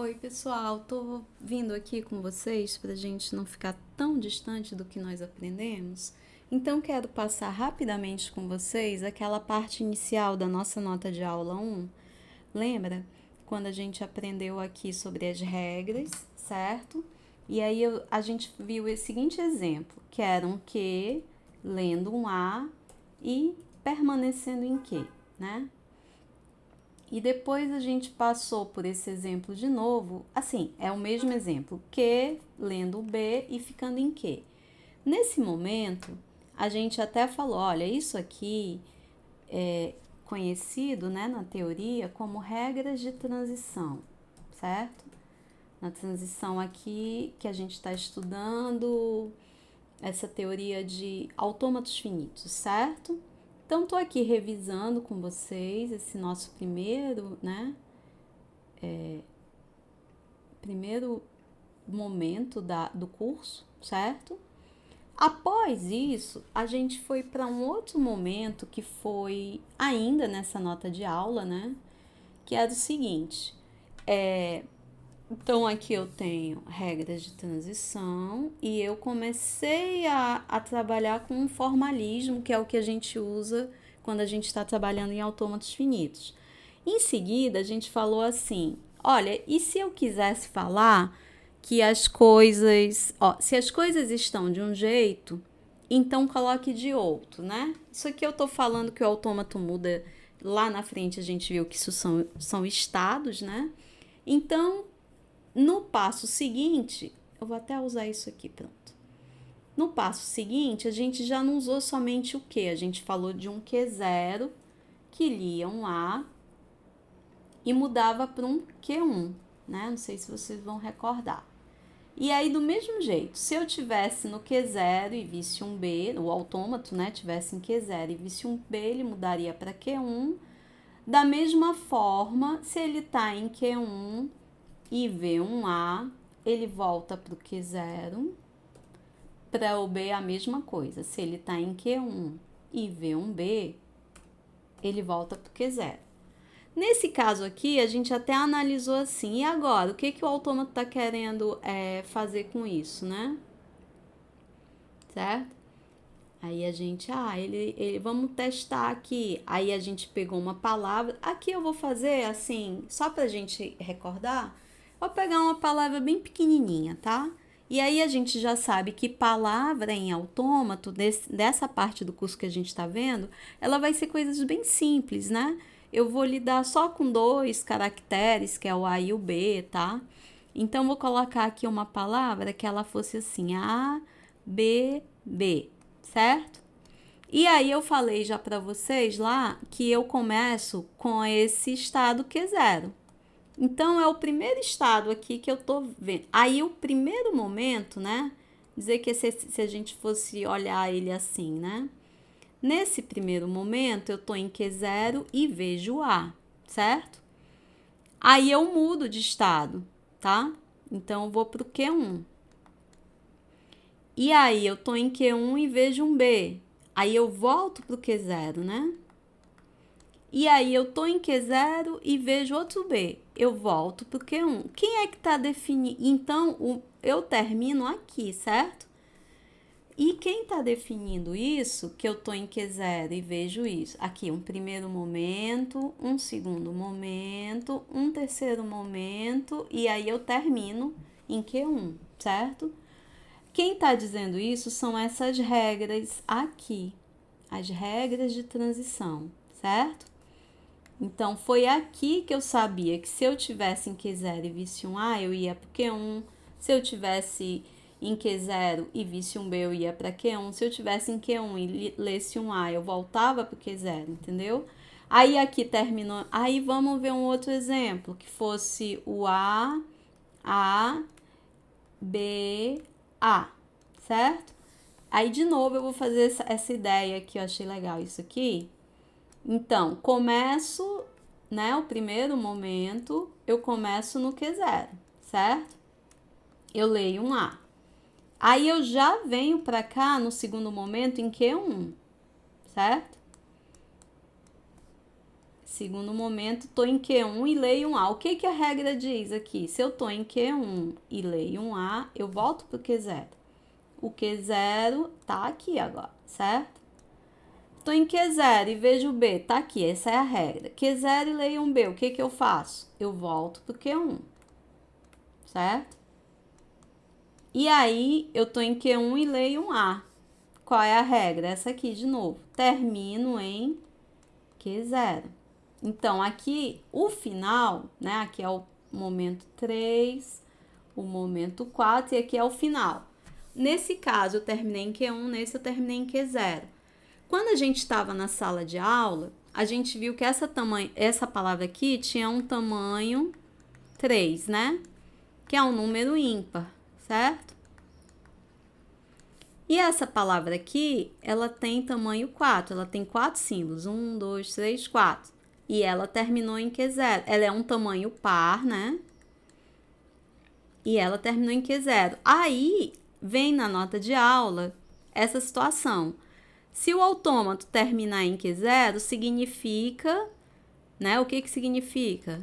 Oi, pessoal, tô vindo aqui com vocês para a gente não ficar tão distante do que nós aprendemos. Então, quero passar rapidamente com vocês aquela parte inicial da nossa nota de aula 1. Lembra? Quando a gente aprendeu aqui sobre as regras, certo? E aí a gente viu esse seguinte exemplo, que era um que, lendo um A e permanecendo em que, né? E depois a gente passou por esse exemplo de novo, assim, é o mesmo exemplo, que, lendo o B e ficando em que. Nesse momento, a gente até falou, olha, isso aqui é conhecido, né, na teoria como regras de transição, certo? Na transição aqui que a gente está estudando essa teoria de autômatos finitos, certo? Então, estou aqui revisando com vocês esse nosso primeiro momento do curso, certo? Após isso, a gente foi para um outro momento que foi ainda nessa nota de aula, né? Que era o seguinte: então aqui eu tenho regras de transição e eu comecei a trabalhar com um formalismo, que é o que a gente usa quando a gente está trabalhando em autômatos finitos. Em seguida, a gente falou assim: olha, e se eu quisesse falar que as coisas, se as coisas estão de um jeito, então coloque de outro, né? Isso aqui eu tô falando que o autômato muda. Lá na frente a gente viu que isso são estados, né? Então, no passo seguinte, eu vou até usar isso aqui, pronto. No passo seguinte, a gente já não usou somente o que, a gente falou de um Q0 que lia um A e mudava para um Q1, né? Não sei se vocês vão recordar. E aí, do mesmo jeito, se eu tivesse no Q0 e visse um B, o autômato, né, tivesse em Q0 e visse um B, ele mudaria para Q1. Da mesma forma, se ele está em Q1 e vê um A, ele volta para o Q0. Para o B, a mesma coisa. Se ele está em Q1 e vê um B, ele volta para o Q0. Nesse caso aqui, a gente até analisou assim, e agora? O que o autômato está querendo fazer com isso, né? Certo? Aí a gente, vamos testar aqui. Aí a gente pegou uma palavra. Aqui eu vou fazer assim, só pra gente recordar, vou pegar uma palavra bem pequenininha, tá? E aí a gente já sabe que palavra em autômato, dessa parte do curso que a gente está vendo, ela vai ser coisas bem simples, né? Eu vou lidar só com 2 caracteres, que é o A e o B, tá? Então, vou colocar aqui uma palavra que ela fosse assim, A, B, B, certo? E aí, eu falei já para vocês lá que eu começo com esse estado Q0. Então, é o primeiro estado aqui que eu tô vendo. Aí, o primeiro momento, né? Dizer que se a gente fosse olhar ele assim, né? Nesse primeiro momento, eu tô em Q0 e vejo A, certo? Aí, eu mudo de estado, tá? Então, eu vou pro Q1. E aí, eu tô em Q1 e vejo um B. Aí, eu volto pro Q0, né? E aí, eu tô em Q0 e vejo outro B. Eu volto pro Q1. Quem é que tá definindo? Então, eu termino aqui, certo? E quem tá definindo isso, que eu tô em Q0 e vejo isso? Aqui, um primeiro momento, um segundo momento, um terceiro momento, e aí eu termino em Q1, certo? Quem tá dizendo isso são essas regras aqui, as regras de transição, certo? Então, foi aqui que eu sabia que se eu tivesse em Q0 e visse um A, eu ia para Q1. Se eu tivesse em Q0 e visse um B, eu ia para Q1. Se eu tivesse em Q1 e lesse um A, eu voltava para o Q0, entendeu? Aí, aqui terminou. Aí, vamos ver um outro exemplo, que fosse o A, B, A, certo? Aí, de novo, eu vou fazer essa ideia aqui, eu achei legal isso aqui. Então, começo, né, o primeiro momento, eu começo no Q0, certo? Eu leio um A. Aí, eu já venho para cá no segundo momento em Q1, certo? Segundo momento, tô em Q1 e leio um A. O que que a regra diz aqui? Se eu tô em Q1 e leio um A, eu volto pro Q0. O Q0 tá aqui agora, certo? Tô em Q0 e vejo o B, tá aqui, essa é a regra. Q0 e leio um B, o que que eu faço? Eu volto pro Q1, certo? E aí, eu tô em Q1 e leio um A. Qual é a regra? Essa aqui de novo. Termino em Q0. Então, aqui, o final, né? Aqui é o momento 3, o momento 4 e aqui é o final. Nesse caso, eu terminei em Q1, nesse eu terminei em Q0. Quando a gente estava na sala de aula, a gente viu que essa palavra aqui tinha um tamanho 3, né? Que é um número ímpar, certo? E essa palavra aqui, ela tem tamanho 4, ela tem 4 símbolos, 1, 2, 3, 4. E ela terminou em Q0. Ela é um tamanho par, né? E ela terminou em Q0. Aí, vem na nota de aula essa situação. Se o autômato terminar em Q0, significa, né? O que que significa?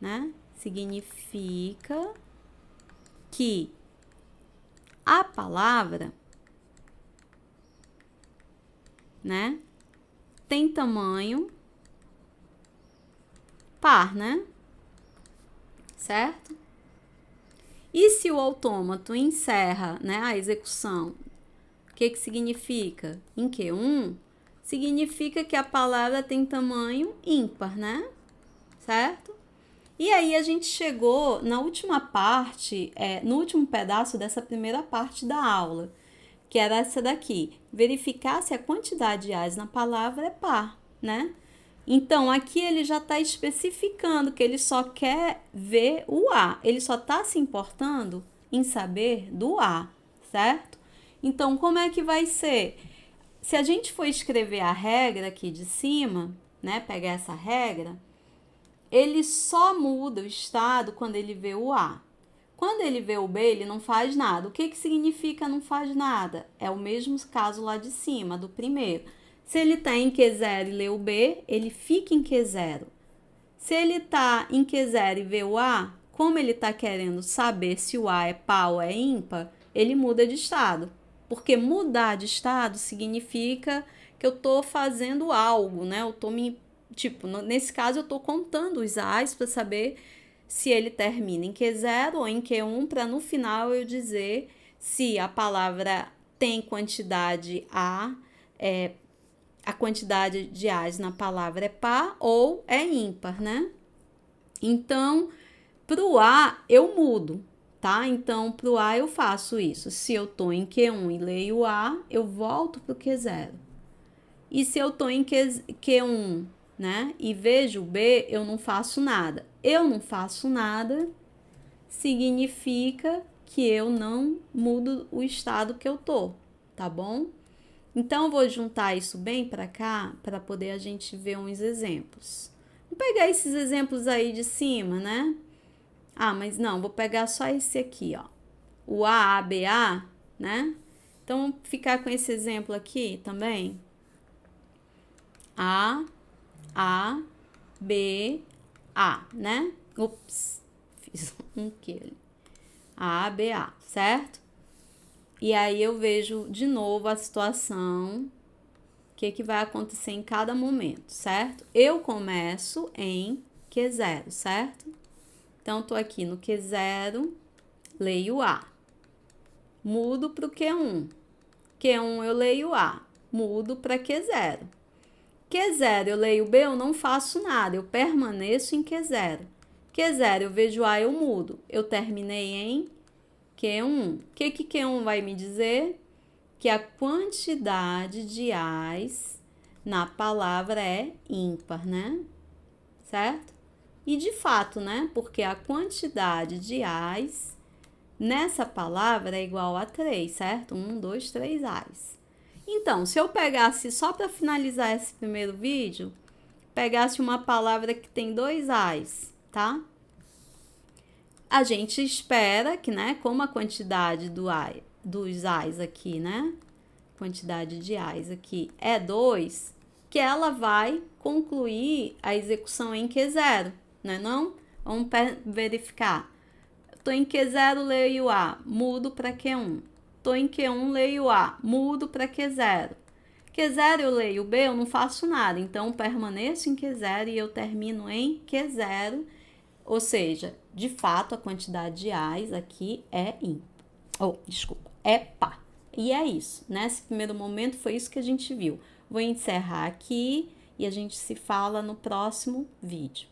Né? Significa que a palavra, né, tem tamanho par, né? Certo? E se o autômato encerra, né, a execução, o que que significa? Em Q1, significa que a palavra tem tamanho ímpar, né? Certo? E aí a gente chegou na última parte, no último pedaço dessa primeira parte da aula, que era essa daqui, verificar se a quantidade de A's na palavra é par, né? Então, aqui ele já está especificando que ele só quer ver o A, ele só está se importando em saber do A, certo? Então, como é que vai ser? Se a gente for escrever a regra aqui de cima, né, pegar essa regra, ele só muda o estado quando ele vê o A. Quando ele vê o B, ele não faz nada. O que que significa não faz nada? É o mesmo caso lá de cima, do primeiro. Se ele está em Q0 e lê o B, ele fica em Q0. Se ele está em Q0 e vê o A, como ele está querendo saber se o A é par ou é ímpar, ele muda de estado. Porque mudar de estado significa que eu estou fazendo algo, né? Eu estou nesse caso eu estou contando os A's para saber se ele termina em Q0 ou em Q1, para no final eu dizer se a palavra tem quantidade a quantidade de A's na palavra é par ou é ímpar, né? Então, para o A eu mudo, tá? Então, para o A eu faço isso. Se eu tô em Q1 e leio o A, eu volto para o Q0. E se eu tô em Q1, né, e vejo o B, eu não faço nada. Eu não faço nada significa que eu não mudo o estado que eu tô, tá bom? Então, eu vou juntar isso bem para cá para poder a gente ver uns exemplos. Vou pegar esses exemplos aí de cima, né? Ah, mas não, vou pegar só esse aqui, ó. O AABA, né? Então, vamos ficar com esse exemplo aqui também. A, B, A, né? Ups, fiz um que ali. A, B, A, certo? E aí eu vejo de novo a situação, o que vai acontecer em cada momento, certo? Eu começo em Q0, certo? Então, tô aqui no Q0, leio A. Mudo para o Q1. Q1 eu leio A. Mudo para Q0. Q0 eu leio B, eu não faço nada, eu permaneço em Q0. Q0 eu vejo A, eu mudo. Eu terminei em Q1. O que Q1 vai me dizer? Que a quantidade de A's na palavra é ímpar, né? Certo? E de fato, né? Porque a quantidade de A's nessa palavra é igual a 3, certo? 1, 2, 3 A's. Então, se eu pegasse, só para finalizar esse primeiro vídeo, pegasse uma palavra que tem 2 A's, tá? A gente espera que, né, como a quantidade dos A's aqui, né, quantidade de A's aqui é 2, o que ela vai concluir a execução em Q0, né não? Vamos verificar. Estou em Q0, leio A, mudo para Q1. Estou em Q1, leio A, mudo para Q0. Q0 eu leio B, eu não faço nada, então permaneço em Q0 e eu termino em Q0, ou seja, de fato a quantidade de A's aqui é é par. E é isso, nesse primeiro momento foi isso que a gente viu. Vou encerrar aqui e a gente se fala no próximo vídeo.